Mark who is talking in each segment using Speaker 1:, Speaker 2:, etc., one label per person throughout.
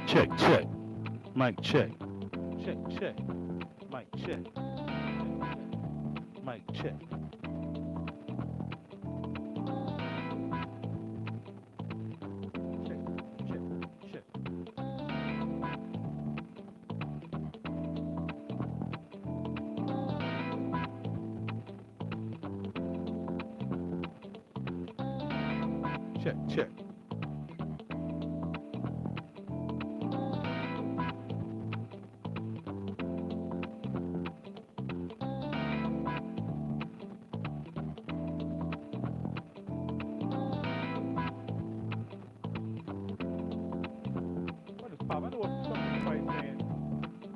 Speaker 1: Check, check. Mic check. Check, check. Mic check. Mic check. Check, check, check. Check, check. What is pop? I know what some people might saying.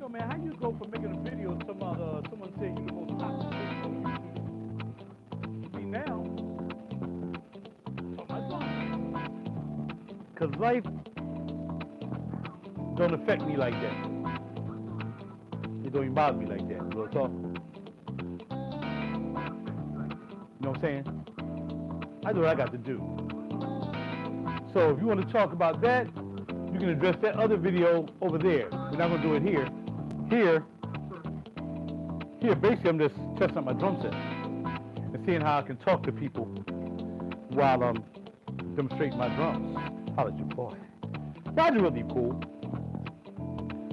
Speaker 1: Yo, man, how you go from making a video to someone saying you the most popular person on YouTube? See now, talk my drama. Cause life don't affect me like that. It don't even bother me like that. Real talk. You know what I'm saying? I do what I got to do. So if you want to talk about that, you can address that other video over there. We're not going to do it here. Here, basically I'm just testing out my drum set and seeing how I can talk to people while I'm demonstrating my drums. Holla at your boy. Roger really cool.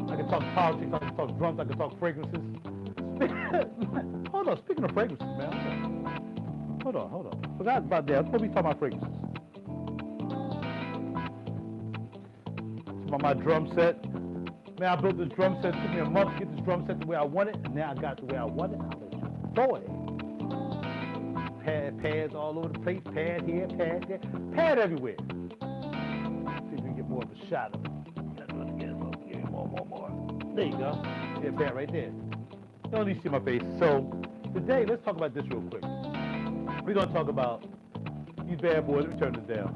Speaker 1: I can talk politics, I can talk drums, I can talk fragrances. Hold on, speaking of fragrances, man. Hold on. Forgot about that. I'm supposed to be talking about fragrances. About my drum set. Man, I built this drum set. It took me a month to get this drum set the way I want it, and now I got it the way I want it. Boy, pads all over the place. Pad here, pad there, pad everywhere. See if we can get more of a shot of it. Gotta do it again. Give me more. There you go. See a pad right there. You don't need to see my face. So today, let's talk about this real quick. We're gonna talk about these bad boys. Let me turn this down.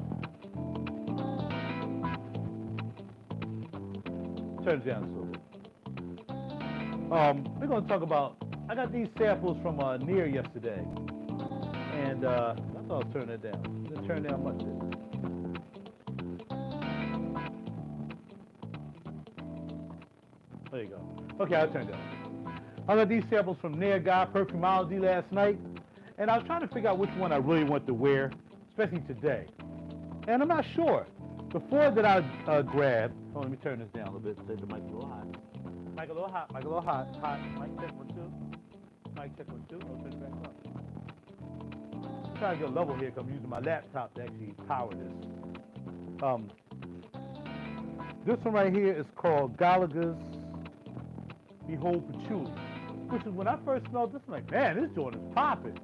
Speaker 1: Turn it down a little bit. We're going to talk about, I got these samples from Near yesterday, and I thought I was turning it down. Didn't turn down much. There you go. Okay, I'll turn it down. I got these samples from Near Guy Perfumology last night, and I was trying to figure out which one I really want to wear, especially today. And I'm not sure. The four that I grabbed, let me turn this down a little bit, say the mic's a little hot. Mic a little hot. Mic check 1 2. Mic check 1 2. No, turn it back up. I'm trying to get a level here because I'm using my laptop to actually power this. This one right here is called Gallagher's Behold Patchouli, which is when I first smelled this, I'm like, man, this joint is popping.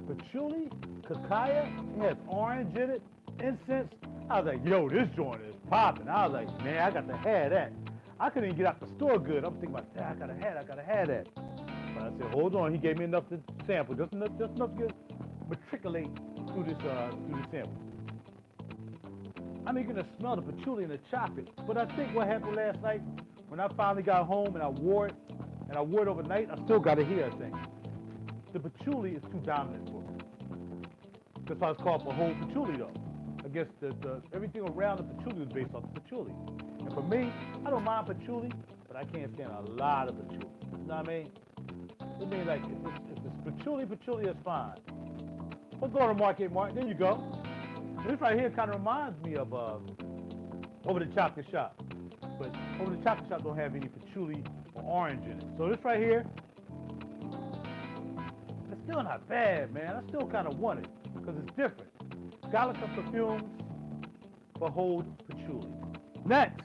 Speaker 1: Patchouli, cacao, it has orange in it, incense. I was like, yo, this joint is popping. I was like, man, I got to have that. I couldn't even get out the store good. I'm thinking about, I gotta have that. But I said, hold on. He gave me enough to sample, just enough to matriculate through this sample. I'm even gonna smell the patchouli and the chocolate. But I think what happened last night, when I finally got home and I wore it overnight, I still got it here, I think. The patchouli is too dominant for me. That's why it's called whole patchouli, though. I guess everything around the patchouli is based off the patchouli. And for me, I don't mind patchouli, but I can't stand a lot of patchouli. You know what I mean? It means like, if it's patchouli is fine. Let's go to Market. There you go. This right here kind of reminds me of Over the Chocolate Shop. But Over the Chocolate Shop don't have any patchouli or orange in it. So this right here, it's still not bad, man. I still kind of want it because it's different. Gallagher Perfumes Behold Patchouli. Next,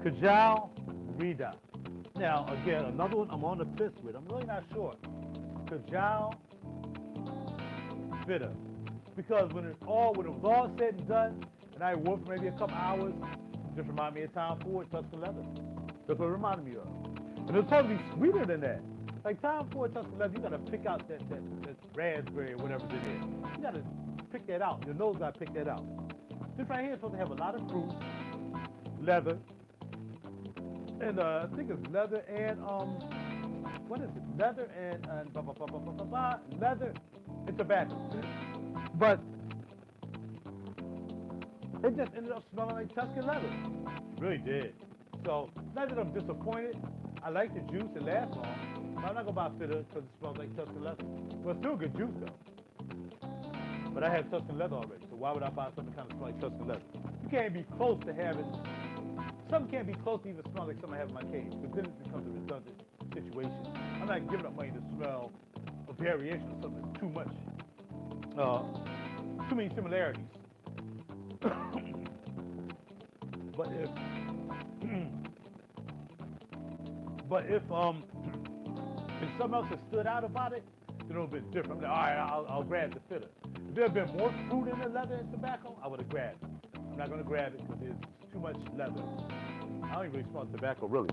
Speaker 1: Kajal Rida. Now, again, another one I'm on the fence with. I'm really not sure. Kajal Bitter. Because when it was all said and done, and I worked for maybe a couple hours, it just reminded me of Tom Ford Tuscan Leather. That's what it reminded me of. And it was supposed to be sweeter than that. Like Tom Ford Tuscan Leather, you gotta pick out that raspberry or whatever it is. You gotta pick that out. Your nose gotta pick that out. This right here is supposed to have a lot of fruit, leather, and I think it's leather and what is it? Leather and leather and tobacco. But it just ended up smelling like Tuscan leather. It really did. So, not that I'm disappointed. I like the juice, it lasts long. But I'm not going to buy a fitter because it smells like Tuscan leather. Well, it's still good juice, though. But I have Tuscan leather already, so why would I buy something that kind of smells like Tuscan leather? You can't be close to having, something can't be close to even smell like something I have in my cage, because then it becomes a redundant situation. I'm not giving up money to smell a variation of something that's too much, too many similarities. But if something else has stood out about it, then it would have been different. I'm like, all right, I'll grab the fitter. If there had been more fruit in the leather and tobacco, I would have grabbed it. I'm not going to grab it because there's too much leather. I don't even really smell tobacco, really.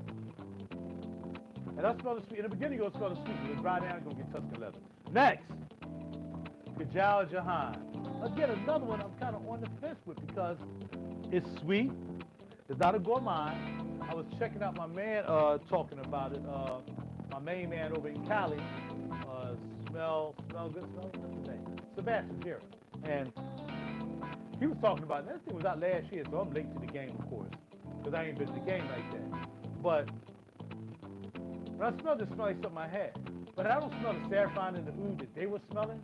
Speaker 1: And I smell the sweet. In the beginning, you're going to smell the sweet. When it dry down, you're going to get Tuscan leather. Next, Kajal Jahan. Again, another one I'm kind of on the fence with because it's sweet. It's not a gourmand. I was checking out my man talking about it. My main man over in Cali, smell good, what's his name? Sebastian Jarrett. And he was talking about it. That thing was out last year, so I'm late to the game, of course, because I ain't been to the game like that. But when I smelled it, it smelled like something I had. But I don't smell the saffron and the oud that they were smelling.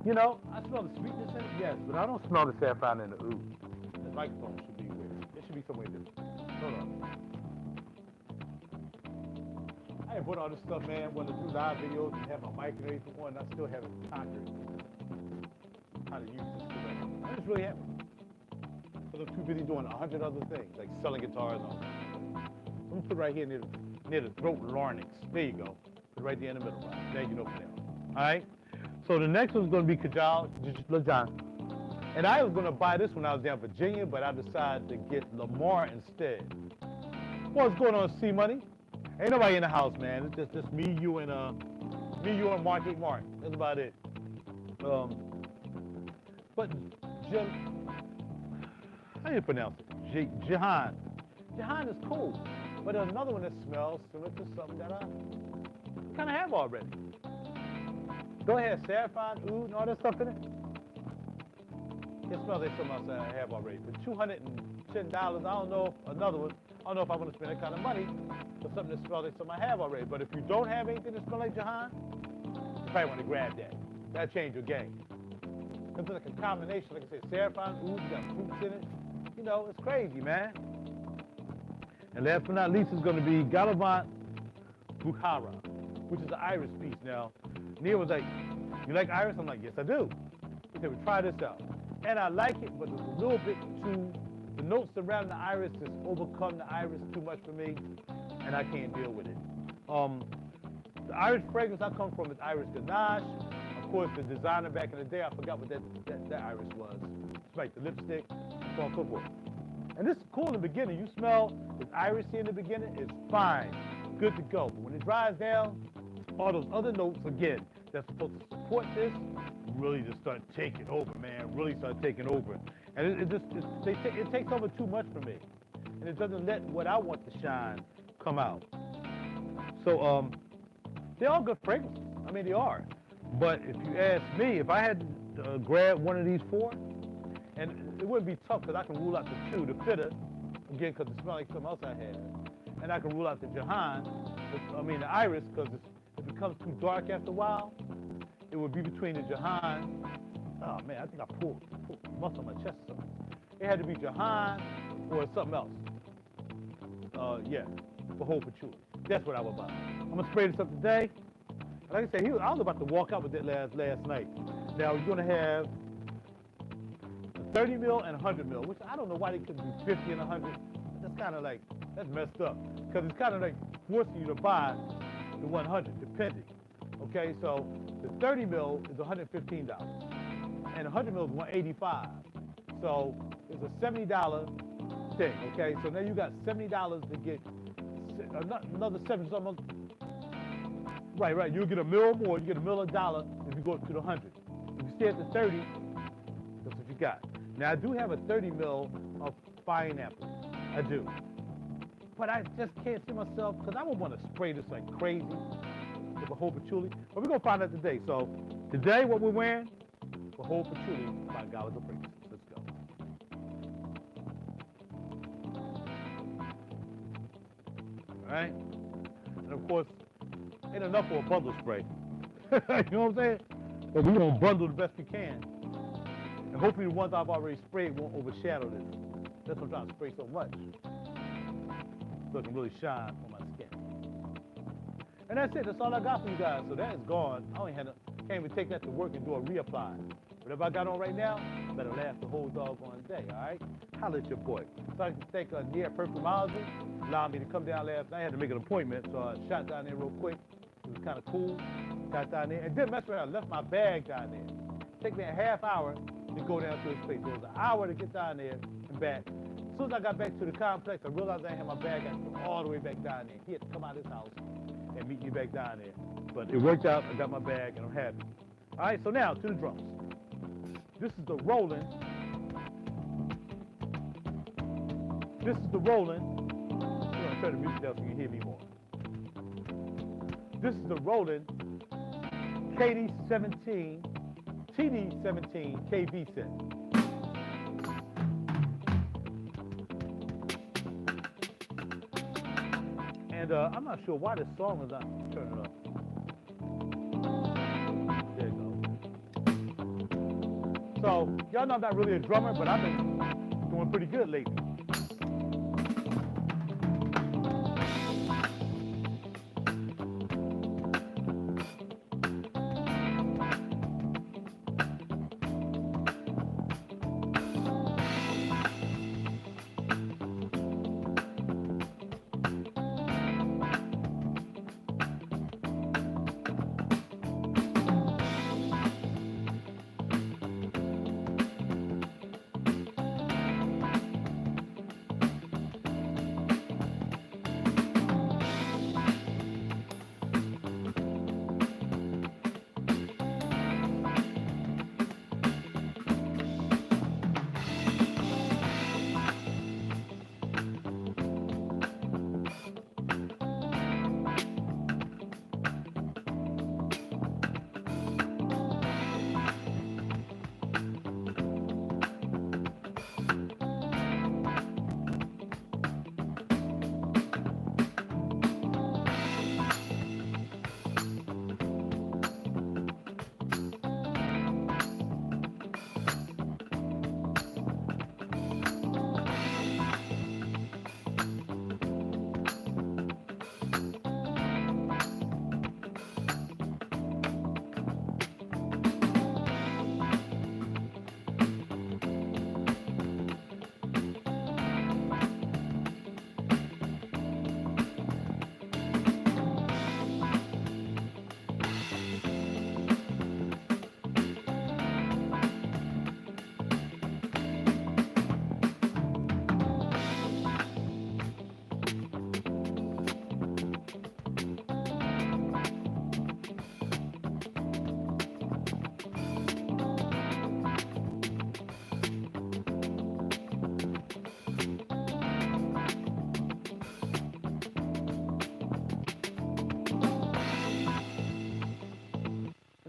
Speaker 1: You know, I smell the sweetness in it, yes, but I don't smell the saffron and the oud. The microphone should be weird. It should be somewhere different. Hold on. I ain't put all this stuff, man. Want to do live videos and have my mic and everything on, and I still haven't conquered how to use this correctly. I just really haven't. Because I'm too busy doing 100 other things, like selling guitars and all that. I'm going to put it right here near the throat larynx. There you go. Put it right there in the middle. Right? There you know from there. All right? So the next one's going to be Kajal Jahan. And I was going to buy this when I was down in Virginia, but I decided to get Lamar instead. What's going on, C-Money? Ain't nobody in the house, man. It's just me, you, and Mark 8 Mark. That's about it. But how do you pronounce it? Jahan. Jahan is cool, but there's another one that smells similar to something that I kind of have already. Go ahead, saffron, oud, and all that stuff in it. It smells like something else that I have already. For $210, I don't know if another one. I don't know if I want to spend that kind of money for something that smells like something I have already. But if you don't have anything that smells like Jahan, you probably want to grab that. That'll change your game. Because it's like a combination, like I said, saffron, oud, you got fruits in it. You know, it's crazy, man. And last but not least is going to be Galavant Bukhara, which is an iris piece. Now, Neil was like, you like iris? I'm like, yes, I do. He said, well, try this out. And I like it, but it's a little bit too, the notes around the iris just overcome the iris too much for me, and I can't deal with it. The iris fragrance I come from is Iris Ganache. Of course, the designer back in the day, I forgot what that iris was. It's like the lipstick, so on and so forth. And this is cool in the beginning. You smell this iris here in the beginning, it's fine, good to go. But when it dries down, all those other notes, again, that's supposed to support this, really just start taking over, man. Really start taking over. And it takes over too much for me. And it doesn't let what I want to shine come out. So, they're all good fragrances. I mean, they are. But if you ask me, if I had to grab one of these four, and it wouldn't be tough because I can rule out the two, the fitter, again, because it smells like something else I had. And I can rule out the Jahan, the iris, because if it becomes too dark after a while, it would be between the Jahan. Oh man, I think I pulled muscle on my chest or something. It had to be Jahan or something else. Yeah, for whole patchouli. That's what I would buy. I'm gonna spray this up today. Like I said, I was about to walk out with that last night. Now we're gonna have a 30 mil and 100 mil, which I don't know why they couldn't do 50 and 100. That's kind of like, that's messed up. Because it's kind of like forcing you to buy the 100, depending. Okay, so the 30 mil is $115, and 100 mil is $185. So it's a $70 thing. Okay, so now you got $70 to get another 70 something. Right. You'll get a mil more. You get a mil $1 if you go up to the 100. If you stay at the 30, that's what you got. Now I do have a 30 mil of fine apple. I do. But I just can't see myself, because I would want to spray this like crazy with a whole patchouli. But we're going to find out today. So today what we're wearing, a whole patchouli by Gallagher Fragrances. Let's go. right? And of course, ain't enough for a bundle spray. You know what I'm saying? But we're gonna bundle the best we can. And hopefully the ones I've already sprayed won't overshadow this. That's why I'm trying to spray so much. So it can really shine on my skin. And that's it. That's all I got for you guys. So that is gone. I only can't even take that to work and do a reapply. Whatever I got on right now, better last the whole doggone day, all right? Holla at your boy. So I can thank Nia Perfumology, allowed me to come down last night. I had to make an appointment, so I shot down there real quick. It was kind of cool. Got down there and didn't mess around. I left my bag down there. Take me a half hour to go down to his place. So it was an hour to get down there and back. As soon as I got back to the complex, I realized I didn't have my bag. I had to come all the way back down there. He had to come out of his house and meet me back down there. But it worked out. I got my bag and I'm happy. All right, so now to the drums. This is the Roland. This is the Roland. I'm going to turn the music down so you can hear me more. This is the Roland TD-17KV set. And I'm not sure why this song is not turning up. There you go. So, y'all know I'm not really a drummer, but I've been doing pretty good lately.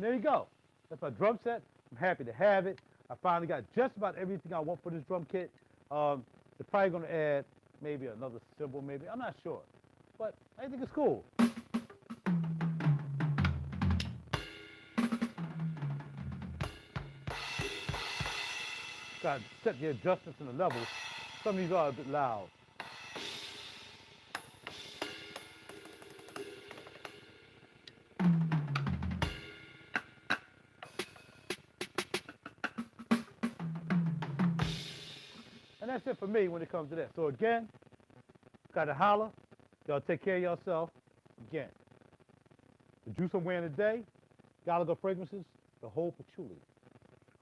Speaker 1: And there you go. That's my drum set. I'm happy to have it. I finally got just about everything I want for this drum kit. They're probably going to add maybe another cymbal, maybe. I'm not sure. But I think it's cool. Got to set the adjustments and the levels. Some of these are a bit loud. And that's it for me when it comes to that. So again, gotta holler. Y'all take care of yourself. Again, the juice I'm wearing today, Gallagher Fragrances, the whole patchouli.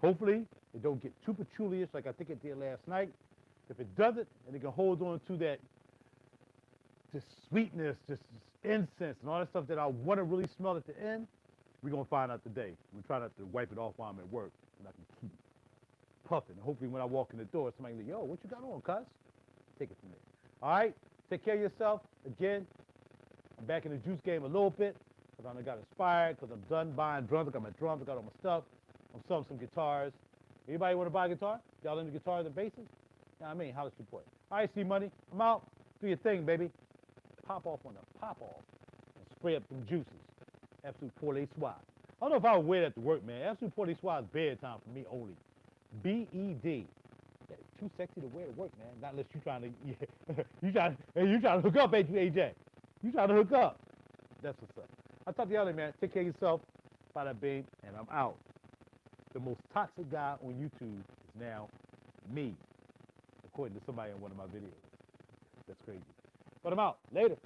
Speaker 1: Hopefully, it don't get too patchouli-ish like I think it did last night. If it doesn't, and it can hold on to that, this sweetness, this incense, and all that stuff that I want to really smell at the end, we're going to find out today. I'm trying not to wipe it off while I'm at work, and I can keep puffing. Hopefully, when I walk in the door, somebody will be like, yo, what you got on, cuz? Take it from there. All right? Take care of yourself. Again, I'm back in the juice game a little bit because I got inspired, because I'm done buying drums. I got my drums. I got all my stuff. I'm selling some guitars. Anybody want to buy a guitar? Y'all into guitars and basses? You know what I mean? Holla at your boy. All right, C-Money. I'm out. Do your thing, baby. pop off on the pop off and spray up them juices. Absolute pour les soirs. I don't know if I would wear that to work, man. Absolute pour les soirs is bedtime for me only. B-E-D. Too sexy to wear to work, man. Not unless you're trying to, you trying to hook up, ain't you, AJ? You trying to hook up. That's what's up. I'll talk to y'all later, man. Take care of yourself. Bada bing, and I'm out. The most toxic guy on YouTube is now me, according to somebody in one of my videos. That's crazy. But I'm out. Later.